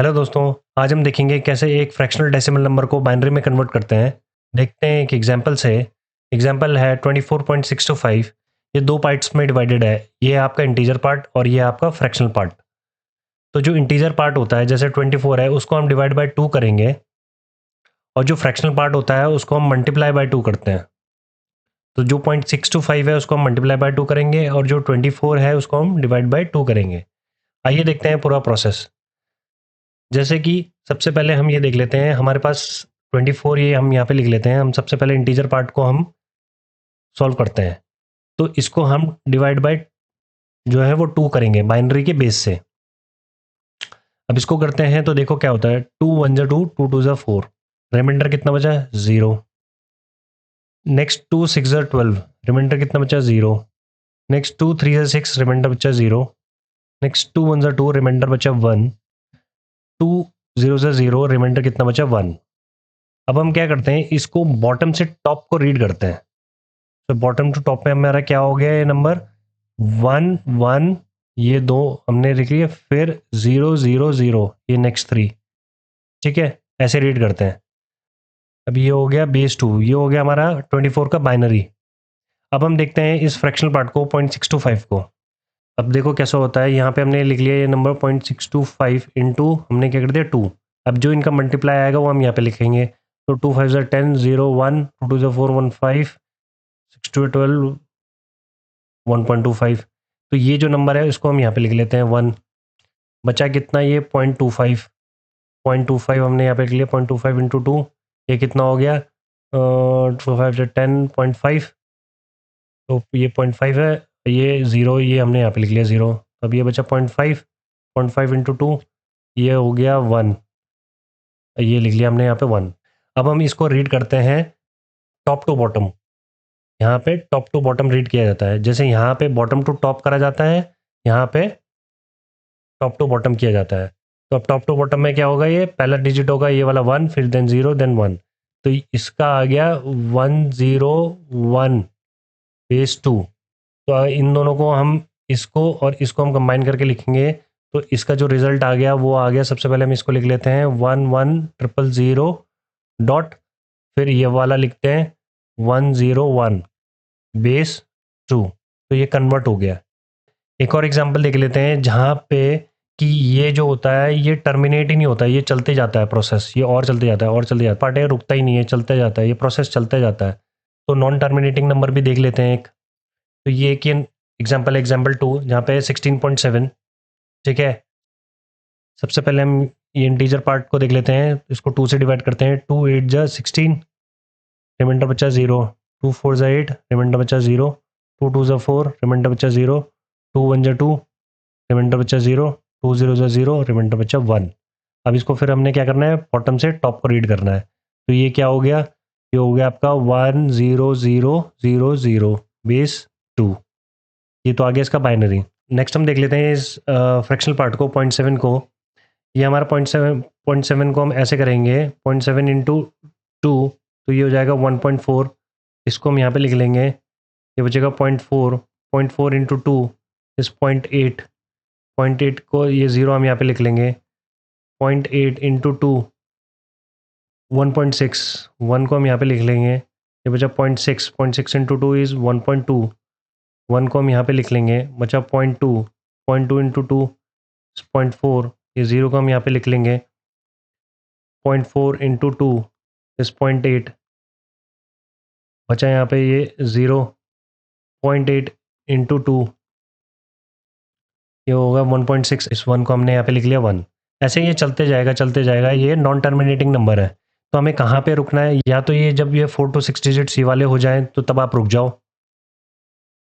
Hello दोस्तों, आज हम देखेंगे कैसे एक फ्रैक्शनल डेसिमल नंबर को बाइनरी में कन्वर्ट करते हैं। देखते हैं एक एग्जांपल से। एग्जांपल है 24.625। ये दो पार्ट्स में डिवाइडेड है। ये आपका इंटीजर पार्ट और ये आपका फ्रैक्शनल पार्ट। तो जो इंटीजर पार्ट होता है जैसे 24 है उसको हम डिवाइड बाय 2 करेंगे, और जो फ्रैक्शनल पार्ट होता है उसको हम मल्टीप्लाई बाय 2 करते हैं। तो जो 0.625 है उसको हम मल्टीप्लाई बाय 2 करेंगे और जो 24 है उसको हम डिवाइड बाय 2 करेंगे। आइए देखते हैं पूरा प्रोसेस। जैसे कि सबसे पहले हम ये देख लेते हैं, हमारे पास 24 ये हम यहाँ पे लिख लेते हैं। हम सबसे पहले इंटीजर पार्ट को हम सॉल्व करते हैं। तो इसको हम डिवाइड बाय जो है वो 2 करेंगे बाइनरी के बेस से। अब इसको करते हैं तो देखो क्या होता है, 2 1 जा 2, 2 2 जा 4, रिमाइंडर कितना बचा, 0। नेक्स्ट 2 6 जा 12, रिमाइंडर कितना बचा, 0। नेक्स्ट 2 3 जा 6, रिमाइंडर बचा 0। नेक्स्ट 2 1 जा 2, रिमाइंडर बचा 1। 2 0 जा 0, रिमाइंडर कितना बचा, 1। अब हम क्या करते हैं, इसको बॉटम से टॉप को रीड करते हैं। तो बॉटम टू टॉप में हमारा क्या हो गया, ये नंबर 1 1, ये दो हमने लिख लिए, फिर 0 0 0, ये नेक्स्ट 3। ठीक है, ऐसे रीड करते हैं। अब ये हो गया बेस 2, ये हो गया हमारा 24 का बाइनरी। अब हम देखते हैं इस फ्रैक्शनल पार्ट को, 0.625 को। अब देखो कैसा होता है, यहाँ पे हमने लिख लिया ये नंबर 0.625 इंटू हमने क्या कर दिया 2। अब जो इनका मल्टीप्लाई आएगा वो हम यहाँ पे लिखेंगे। तो 2 5 10, 0 1, 2 2 4 1 5, 6 2 12, 1.25। तो ये जो नंबर है इसको हम यहाँ पे लिख लेते हैं 1। बचा कितना, ये 0.25। 0.25 हमने यहाँ पे लिख लिया, 0.25 इंटू 2, ये कितना हो गया, 2 5 10.5। तो ये 0.5 है, ये 0, ये हमने यहाँ पे लिख लिया 0। अब ये बचा 0.5, 0.5 इंटू 2, ये हो गया 1, ये लिख लिया हमने यहाँ पे 1। अब हम इसको रीड करते हैं टॉप टू बॉटम। यहाँ पे टॉप टू बॉटम रीड किया जाता है। जैसे यहाँ पे बॉटम टू टॉप करा जाता है, यहाँ पे टॉप टू बॉटम किया जाता है। तो अब टॉप टू बॉटम में क्या होगा, ये पहला डिजिट होगा ये वाला 1, फिर देन 0 देन 1। तो इसका आ गया 101 बेस 2। तो इन दोनों को हम, इसको और इसको हम कंबाइन करके लिखेंगे। तो इसका जो रिजल्ट आ गया वो आ गया, सबसे पहले हम इसको लिख लेते हैं 11000 डॉट, फिर ये वाला लिखते हैं 101 बेस 2। तो ये कन्वर्ट हो गया। एक और एग्जांपल देख लेते हैं जहाँ पे कि ये जो होता है ये टर्मिनेट ही नहीं होता, ये चलते जाता है प्रोसेस, ये और चलते जाता है और चलते जाता है, पार्ट है रुकता ही नहीं है, चलते जाता है, ये प्रोसेस चलते जाता है। तो नॉन टर्मिनेटिंग नंबर भी देख लेते हैं एक। तो ये एक एग्जाम्पल, एग्जाम्पल 2 जहाँ पे 16.7। ठीक है, सबसे पहले हम ये इंटीजर पार्ट को देख लेते हैं, इसको 2 से डिवाइड करते हैं। 2 8 जा 16, रिमाइंडर बचा 0। 2 4 जा 8, रिमाइंडर बचा 0। 2 2 जा 4, रिमाइंडर बचा 0। 2 1 जा 2, रिमाइंडर बचा 0। 2 0 जा 0, रिमाइंडर बचा 1। अब इसको फिर हमने क्या करना है, बॉटम से टॉप को रीड करना है। तो ये क्या हो गया, ये हो गया आपका 10000 बेस 2। ये तो आ गया इसका बाइनरी। नेक्स्ट हम देख लेते हैं इस फ्रैक्शनल पार्ट को, 0.7 को। ये हमारा 0.7 को हम ऐसे करेंगे, 0.7 इंटू 2, तो ये हो जाएगा 1.4। इसको हम यहाँ पे लिख लेंगे, ये बचेगा 0.4। 0.4 इंटू 2 इस 0.8। 0.8 को ये 0 हम यहाँ पे लिख लेंगे। 0.8 इंटू 2 1.6, 1 को हम यहाँ पे लिख लेंगे, ये बचा 0.6। 0.6 इंटू 2 इज़ 1.2, 1 को हम यहाँ पे लिख लेंगे, बचा 0.2। 0.2 इंटू 2 0.4, ये 0 को हम यहाँ पे लिख लेंगे। 0.4 इंटू 2 इस 0.8, बचा यहाँ पे ये 0। 0.8 इंटू 2 ये होगा 1.6, इस 1 को हमने यहाँ पे लिख लिया 1। ऐसे ये चलते जाएगा चलते जाएगा। ये नॉन टर्मिनेटिंग नंबर है, तो हमें कहाँ पे रुकना है, या तो ये जब ये 4 to 6 डिजिट सी वाले हो जाएं तो तब आप रुक जाओ,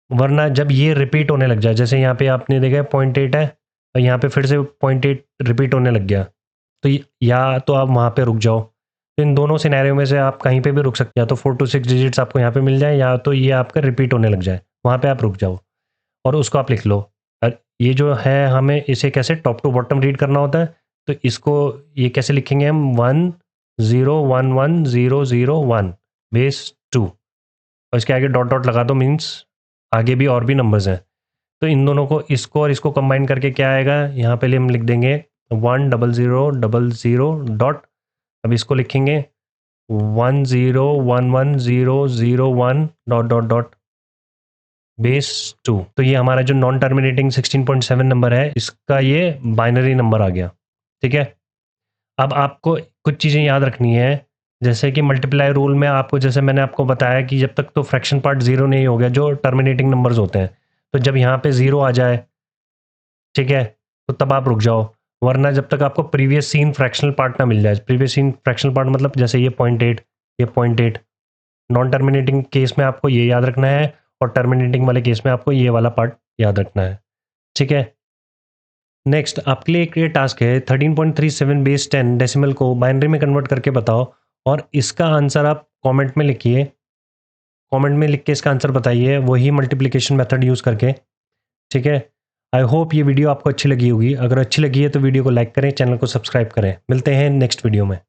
वरना जब ये रिपीट होने लग जाए, जैसे यहाँ पे आपने देखा 0.8 है और यहाँ पे फिर से 0.8 रिपीट होने लग गया, तो या तो आप वहाँ पे रुक जाओ। तो इन दोनों सिनेरियो में से आप कहीं पे भी रुक सकते हैं, या तो 4 to 6 डिजिट्स आपको यहाँ पे मिल जाए, या तो ये आपका रिपीट होने लग जाए, वहाँ पे आप रुक जाओ और उसको आप लिख लो। और ये जो है हमें इसे कैसे टॉप टू बॉटम रीड करना होता है, तो इसको ये कैसे लिखेंगे हम, 1011001 बेस 2, और इसके आगे डॉट डॉट लगा दो, मीन्स आगे भी और भी नंबर्स हैं। तो इन दोनों को, इसको और इसको कंबाइन करके क्या आएगा, यहाँ पे हम लिख देंगे 100000 डॉट, अब इसको लिखेंगे 10110001 डॉट डॉट डॉट बेस 2। तो ये हमारा जो नॉन टर्मिनेटिंग 16.7 नंबर है, इसका ये बाइनरी नंबर आ गया। ठीक है, अब आपको कुछ चीज़ें याद रखनी है, जैसे कि मल्टीप्लाई रूल में आपको, जैसे मैंने आपको बताया कि जब तक तो फ्रैक्शन पार्ट ज़ीरो नहीं हो गया, जो टर्मिनेटिंग नंबर्स होते हैं, तो जब यहाँ पे ज़ीरो आ जाए, ठीक है, तो तब आप रुक जाओ, वरना जब तक आपको प्रीवियस सीन फ्रैक्शनल पार्ट ना मिल जाए। प्रीवियस सीन फ्रैक्शनल पार्ट मतलब जैसे ये 0.8, ये 0.8, नॉन टर्मिनेटिंग केस में आपको ये याद रखना है, और टर्मिनेटिंग वाले केस में आपको ये वाला पार्ट याद रखना है। ठीक है, नेक्स्ट आपके लिए एक ये टास्क है, 13.37 बेस 10 डेसिमल को बाइनरी में कन्वर्ट करके बताओ, और इसका आंसर आप कमेंट में लिखिए, कमेंट में लिख के इसका आंसर बताइए, वही मल्टीप्लिकेशन मेथड यूज़ करके। ठीक है, आई होप ये वीडियो आपको अच्छी लगी होगी। अगर अच्छी लगी है तो वीडियो को लाइक करें, चैनल को सब्सक्राइब करें। मिलते हैं नेक्स्ट वीडियो में।